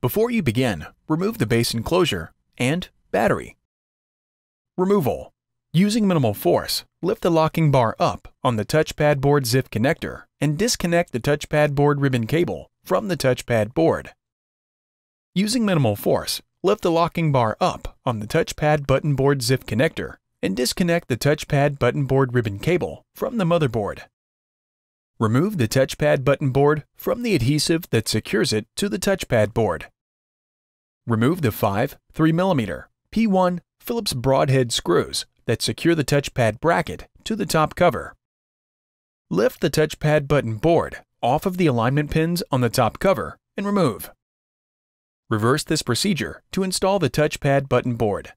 Before you begin, remove the base enclosure and battery. Removal. Using minimal force, lift the locking bar up on the touchpad board zip connector and disconnect the touchpad board ribbon cable from the touchpad board. Using minimal force, lift the locking bar up on the touchpad button board zip connector and disconnect the touchpad button board ribbon cable from the motherboard. Remove the touchpad button board from the adhesive that secures it to the touchpad board. Remove the 5 3mm P1 Phillips broadhead screws that secure the touchpad bracket to the top cover. Lift the touchpad button board off of the alignment pins on the top cover and remove. Reverse this procedure to install the touchpad button board.